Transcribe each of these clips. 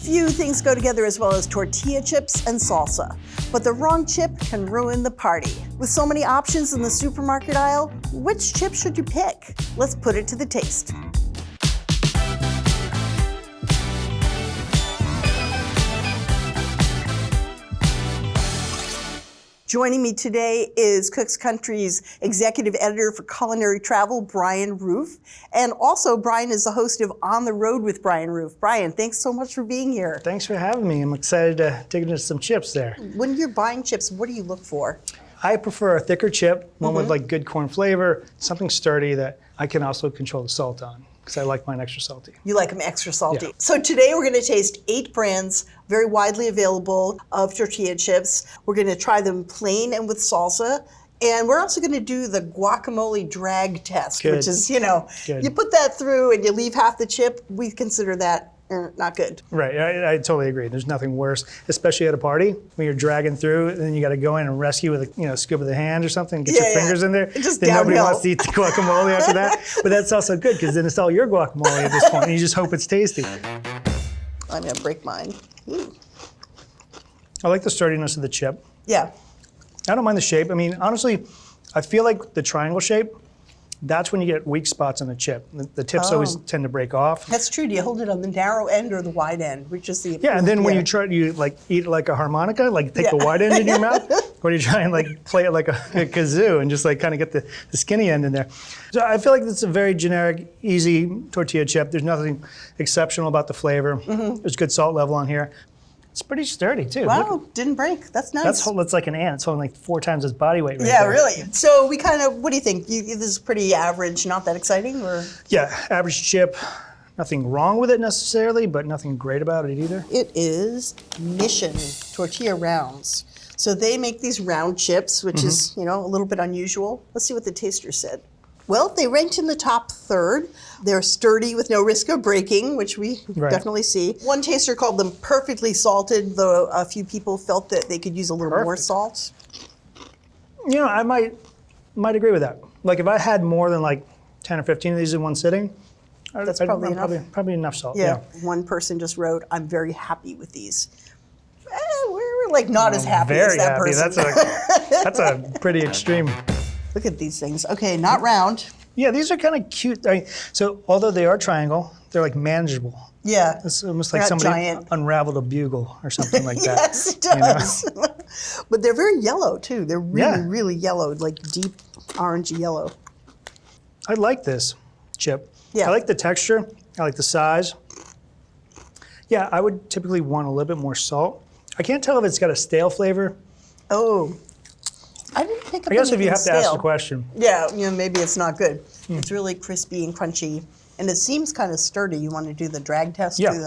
Few things go together as well as tortilla chips and salsa, but the wrong chip can ruin the party. With so many options in the supermarket aisle, which chip should you pick? Let's put it to the taste. Joining me today is Cook's Country's executive editor for culinary travel, Bryan Roof. And also, Bryan is the host of On the Road with Bryan Roof. Bryan, thanks so much for being here. Thanks for having me. I'm excited to dig into some chips there. When you're buying chips, what do you look for? I prefer a thicker chip, one with like good corn flavor, something sturdy that I can also control the salt on, because I like mine extra salty. You like them extra salty. Yeah. So today we're going to taste 8 brands, very widely available, of tortilla chips. We're going to try them plain and with salsa. And we're also going to do the guacamole drag test, Good. which is, Good. you put that through and you leave half the chip. We consider that not good. Right, I totally agree. There's nothing worse, especially at a party when you're dragging through and then you got to go in and rescue with a scoop of the hand or something, get your fingers in there. Just then nobody downhill. wants to eat the guacamole after that. But that's also good because then it's all your guacamole at this point and you just hope it's tasty. I'm going to break mine. Ooh. I like the sturdiness of the chip. Yeah. I don't mind the shape. I mean, honestly, I feel like the triangle shape, that's when you get weak spots on the chip. The tips always tend to break off. That's true. Do you hold it on the narrow end or the wide end? Which is the Yeah, and then when you try to like eat it like a harmonica, like take the wide end in your mouth, or you try and like play it like a kazoo and just like kind of get the skinny end in there. So I feel like it's a very generic, easy tortilla chip. There's nothing exceptional about the flavor. There's good salt level on here. It's pretty sturdy too. Wow, Look, didn't break. That's nice. that's like an ant. It's holding like 4 times its body weight right Yeah, there. really. So we kind of, what do you think? This is pretty average, not that exciting, or? Yeah, average chip. Nothing wrong with it necessarily, but nothing great about it either. It is Mission Tortilla Rounds. So they make these round chips, which is, a little bit unusual. Let's see what the taster said. Well, they ranked in the top third. They're sturdy with no risk of breaking, which we definitely see. One taster called them perfectly salted, though a few people felt that they could use a little more salt. I might agree with that. Like if I had more than like 10 or 15 of these in one sitting, That's probably enough. Probably enough salt. Yeah. One person just wrote, "I'm very happy with these." We're like not as happy as that person. That's a pretty extreme. Look at these things. Okay, not round. Yeah, these are kind of cute. So although they are triangle, they're like manageable. Yeah. It's almost like They're not somebody giant. unraveled a bugle or something like that. Yes, it does. But they're very yellow too. They're really, Yeah. really yellow, like deep orangey yellow. I like this chip. Yeah. I like the texture. I like the size. Yeah, I would typically want a little bit more salt. I can't tell if it's got a stale flavor. Oh, I didn't pick up I guess if anything you have to ask stale. the question. Yeah, maybe it's not good. It's really crispy and crunchy, and it seems kind of sturdy. You want to do the drag test Yeah. through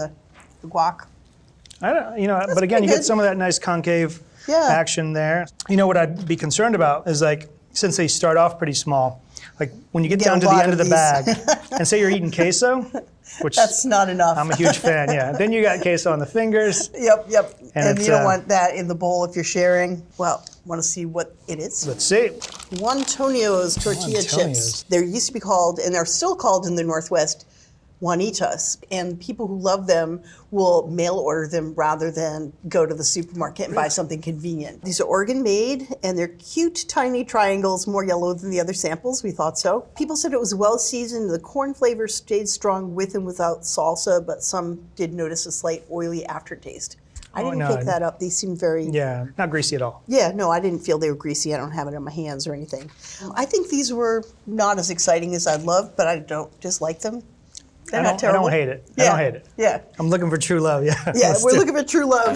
the guac? I don't, but again, you pretty get some of that nice concave Yeah. action there. What I'd be concerned about is like, since they start off pretty small, like when you get Get down a to the lot end of of the bag, and say you're eating queso, which That's not enough. I'm a huge fan, yeah. Then you got queso on the fingers. Yep. And it's, you don't want that in the bowl if you're sharing. Well, want to see what it is? Let's see. Juantonio's tortilla chips. Juantonio's. They used to be called, and are still called in the Northwest, Juanitas. And people who love them will mail order them rather than go to the supermarket and buy something convenient. These are Oregon made, and they're cute, tiny triangles, more yellow than the other samples. We thought so. People said it was well seasoned. The corn flavor stayed strong with and without salsa, but some did notice a slight oily aftertaste. I didn't pick that up. These seem very... Yeah, not greasy at all. Yeah, no, I didn't feel they were greasy. I don't have it on my hands or anything. I think these were not as exciting as I'd love, but I don't dislike them. They're not terrible. I don't hate it. Yeah. I don't hate it. Yeah. I'm looking for true love, yeah. Yeah, we're looking for true love.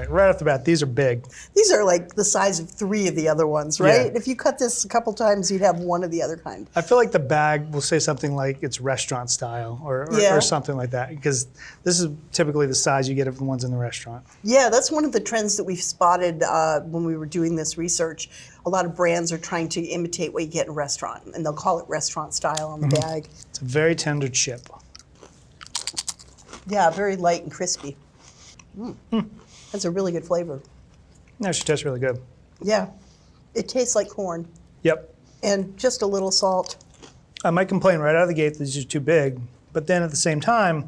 Right off the bat, these are big. These are like the size of 3 of the other ones, right? Yeah. If you cut this a couple times, you'd have one of the other kind. I feel like the bag will say something like it's restaurant style or something like that, because this is typically the size you get of the ones in the restaurant. Yeah, that's one of the trends that we've spotted when we were doing this research. A lot of brands are trying to imitate what you get in a restaurant, and they'll call it restaurant style on the bag. It's a very tender chip. Yeah, very light and crispy. That's a really good flavor. That actually tastes really good. Yeah, it tastes like corn Yep. and just a little salt. I might complain right out of the gate that these are too big, but then at the same time,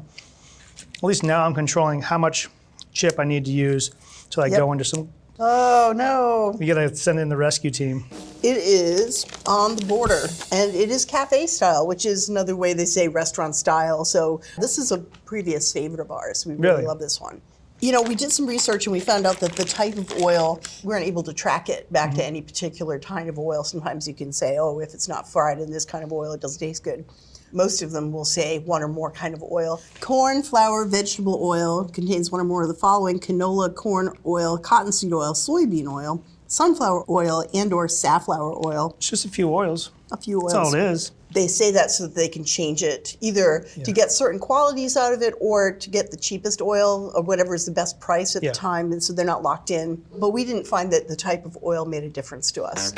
At least now I'm controlling how much chip I need to use till I go into some. Oh no. You gotta send in the rescue team. It is on the border, and it is cafe style, which is another way they say restaurant style. So this is a previous favorite of ours. We really love this one. You know, we did some research and we found out that the type of oil, we weren't able to track it back to any particular kind of oil. Sometimes you can say, oh, if it's not fried in this kind of oil, it doesn't taste good. Most of them will say one or more kind of oil. Corn, flour, vegetable oil contains one or more of the following: canola, corn oil, cottonseed oil, soybean oil, sunflower oil, and or safflower oil. It's just a few oils. A few oils. That's all it is. They say that so that they can change it, either to get certain qualities out of it or to get the cheapest oil or whatever is the best price at the time, and so they're not locked in. But we didn't find that the type of oil made a difference to us.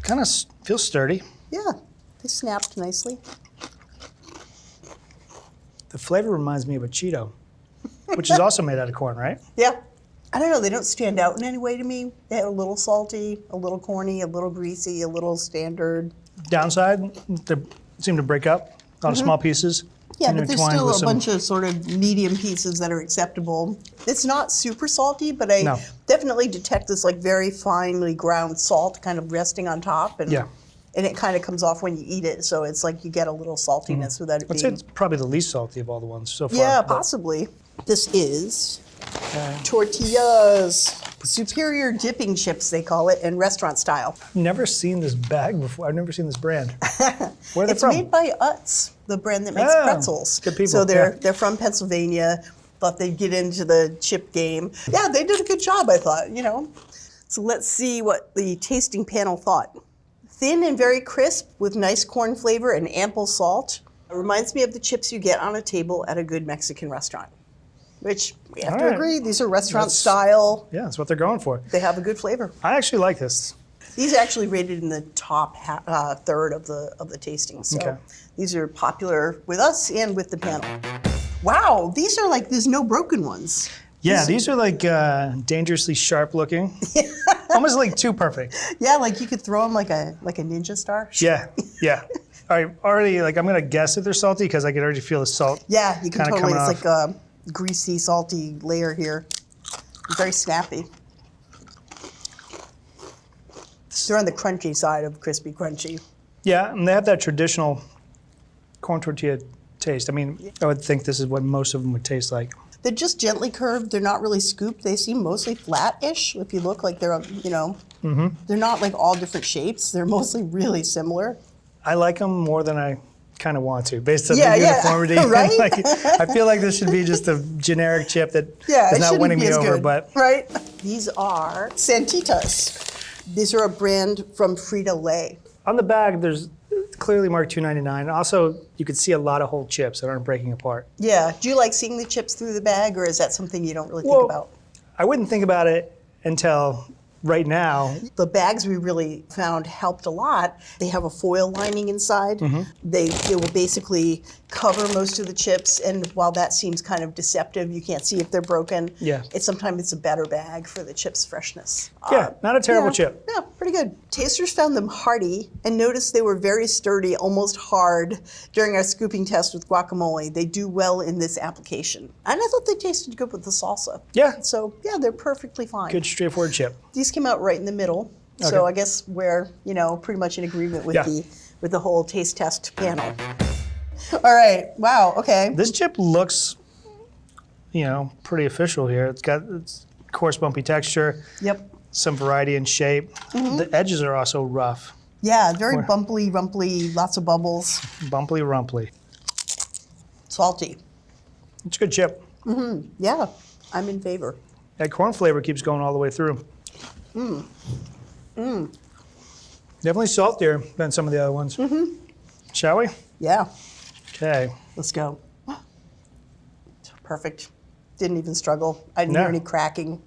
Kind of feels sturdy. Yeah, they snapped nicely. The flavor reminds me of a Cheeto, which is also made out of corn, right? Yeah. I don't know, they don't stand out in any way to me. They're a little salty, a little corny, a little greasy, a little standard. Downside, they seem to break up a lot of small pieces. Yeah, but there's still a bunch of sort of medium pieces that are acceptable. It's not super salty, but I definitely detect this like very finely ground salt kind of resting on top. And, and it kind of comes off when you eat it, so it's like you get a little saltiness without it being... I'd say it's probably the least salty of all the ones so far. Yeah, possibly. This is Tortiyahs. Superior dipping chips, they call it, in restaurant style. I've never seen this bag before. I've never seen this brand. Where are they from? It's made by Utz, the brand that makes pretzels. Good people. So they're from Pennsylvania. Thought they'd get into the chip game. Yeah, they did a good job, I thought, you know. So let's see what the tasting panel thought. Thin and very crisp with nice corn flavor and ample salt. It reminds me of the chips you get on a table at a good Mexican restaurant. Which, we have to agree, these are restaurant style. Yeah, that's what they're going for. They have a good flavor. I actually like this. These are actually rated in the top third of the tasting. So these are popular with us and with the panel. Wow, these are like, there's no broken ones. Yeah, these are like dangerously sharp looking. Almost like too perfect. Yeah, like you could throw them like a ninja star. Yeah, yeah. I already, like, I'm gonna guess that they're salty because I can already feel the salt. Yeah, you can totally, it's off. like a greasy, salty layer here. Very snappy. They're on the crunchy side of crispy crunchy. Yeah, and they have that traditional corn tortilla taste. I mean, I would think this is what most of them would taste like. They're just gently curved. They're not really scooped. They seem mostly flat-ish. If you look, like they're, you know, they're not like all different shapes. They're mostly really similar. I like them more than I kind of want to, based on the uniformity. Right? Like, I feel like this should be just a generic chip that is not winning me over. But right, these are Santitas. These are a brand from Frito-Lay. On the bag, there's clearly marked $2.99. Also, you could see a lot of whole chips that aren't breaking apart. Yeah. Do you like seeing the chips through the bag, or is that something you don't really think about? I wouldn't think about it until right now. The bags we really found helped a lot. They have a foil lining inside. They will basically cover most of the chips, and while that seems kind of deceptive, you can't see if they're broken. Yeah. Sometimes it's a better bag for the chip's freshness. Yeah, not a terrible chip. Yeah, pretty good. Tasters found them hearty and noticed they were very sturdy, almost hard during our scooping test with guacamole. They do well in this application. And I thought they tasted good with the salsa. Yeah. So, yeah, they're perfectly fine. Good, straightforward chip. These came out right in the middle. Okay. So I guess we're, you know, pretty much in agreement with the whole taste test panel. All right. Wow. Okay. This chip looks, you know, pretty official here. It's got coarse, bumpy texture. Yep. Some variety in shape. The edges are also rough. Yeah, very bumpy, rumply, lots of bubbles. Bumply, rumply. Salty. It's a good chip. Yeah, I'm in favor. That corn flavor keeps going all the way through. Definitely saltier than some of the other ones. Shall we? Yeah. Okay. Let's go. Perfect. Didn't even struggle. I didn't hear any cracking.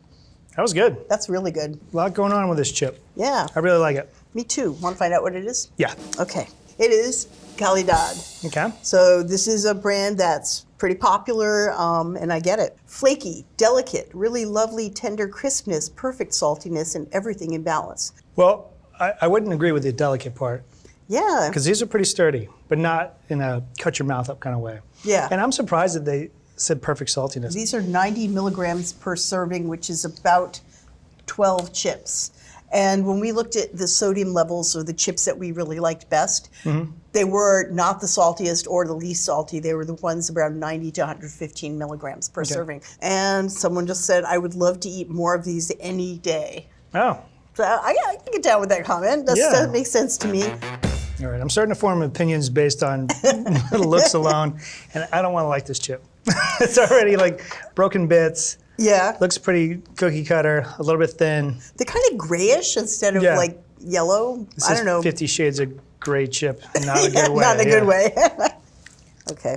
That was good. That's really good. A lot going on with this chip. Yeah. I really like it. Me too. Want to find out what it is? Yeah. Okay. It is Calidad. Okay. So this is a brand that's pretty popular, and I get it. Flaky, delicate, really lovely, tender crispness, perfect saltiness, and everything in balance. Well, I wouldn't agree with the delicate part. Yeah. Because these are pretty sturdy, but not in a cut your mouth up kind of way. Yeah. And I'm surprised that said perfect saltiness. These are 90 milligrams per serving, which is about 12 chips. And when we looked at the sodium levels of the chips that we really liked best, they were not the saltiest or the least salty. They were the ones around 90 to 115 milligrams per serving. And someone just said, I would love to eat more of these any day. Oh. So I can get down with that comment. That makes sense to me. All right, I'm starting to form opinions based on looks alone, and I don't want to like this chip. It's already like broken bits. Yeah. Looks pretty cookie cutter, a little bit thin. They're kind of grayish instead of like yellow. This I don't know. 50 Shades of Gray chip, not a good way. Not a good way. Okay.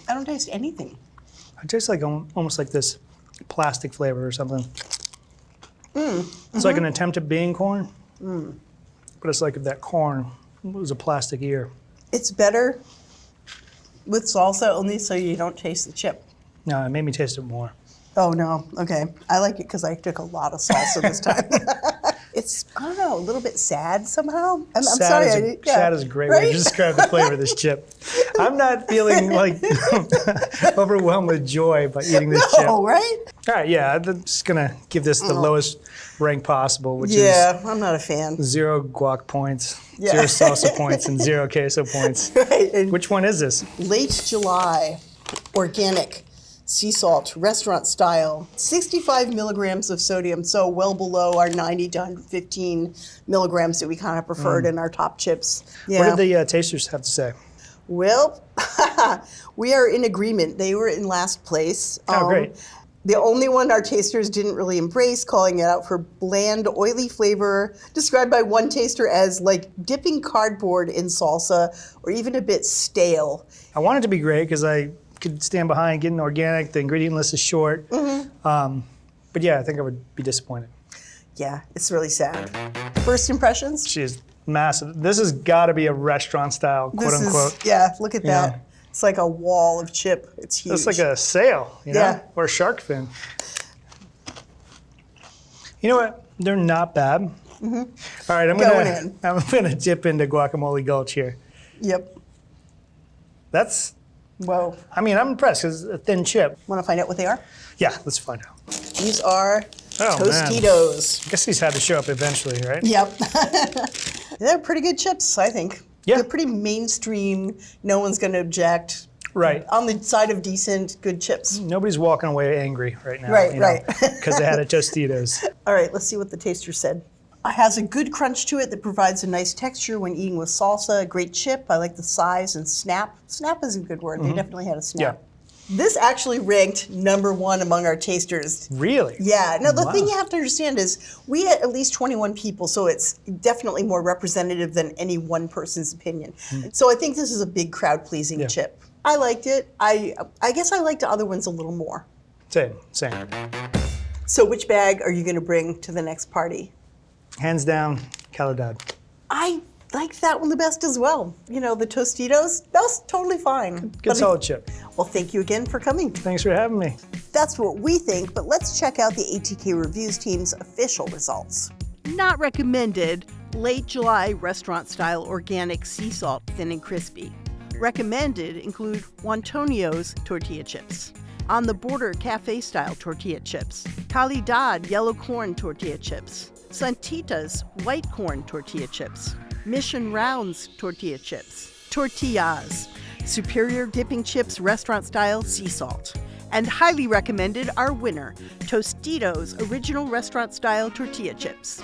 I don't taste anything. It tastes like almost like this plastic flavor or something. It's like an attempt at being corn, but it's like if that corn was a plastic ear. It's better with salsa only so you don't taste the chip. No, it made me taste it more. Oh, no. Okay. I like it because I took a lot of salsa this time. It's, I don't know, a little bit sad somehow. I'm sorry. Sad is a great way to describe the flavor of this chip. I'm not feeling like overwhelmed with joy by eating this chip. Oh, right? All right, yeah, I'm just going to give this the lowest rank possible, which is I'm not a fan. 0 guac points, 0 salsa points, and 0 queso points. Right. And which one is this? Late July, organic, sea salt, restaurant style, 65 milligrams of sodium, so well below our 90 to 115 milligrams that we kind of preferred in our top chips. Yeah. What did the tasters have to say? Well, we are in agreement. They were in last place. Oh, great. The only one our tasters didn't really embrace, calling it out for bland, oily flavor, described by one taster as like dipping cardboard in salsa or even a bit stale. I want it to be great because I could stand behind getting organic. The ingredient list is short. But yeah, I think I would be disappointed. Yeah, it's really sad. First impressions? She is massive. This has got to be a restaurant style, quote unquote. Yeah, look at that. Yeah. It's like a wall of chip. It's huge. It's like a sail, you know, or a shark fin. You know what? They're not bad. All right, I'm gonna dip into guacamole gulch here. Yep. That's. Whoa. I mean, I'm impressed because it's a thin chip. Want to find out what they are? Yeah, let's find out. These are Tostitos. Man. I guess these had to show up eventually, right? Yep. They're pretty good chips, I think. Yeah. They're pretty mainstream. No one's going to object. Right. On the side of decent, good chips. Nobody's walking away angry right now. Right. Because they had a Tostitos. All right, let's see what the taster said. It has a good crunch to it that provides a nice texture when eating with salsa. A great chip. I like the size and snap. Snap is a good word. They definitely had a snap. Yeah. This actually ranked #1 among our tasters. Really? Yeah. Now, the thing you have to understand is we had at least 21 people, so it's definitely more representative than any one person's opinion. So I think this is a big crowd-pleasing chip. I liked it. I guess I liked the other ones a little more. Same. So which bag are you going to bring to the next party? Hands down, Calidad. I liked that one the best as well. You know, the Tostitos, that was totally fine. Good solid chip. Well, thank you again for coming. Thanks for having me. That's what we think, but let's check out the ATK Reviews team's official results. Not recommended, late July restaurant-style organic sea salt, thin and crispy. Recommended include Juantonio's tortilla chips. On the Border cafe-style tortilla chips. Calidad yellow corn tortilla chips. Santitas white corn tortilla chips. Mission Rounds tortilla chips. Tortiyahs, superior dipping chips restaurant-style sea salt. And highly recommended our winner, Tostitos original restaurant-style tortilla chips.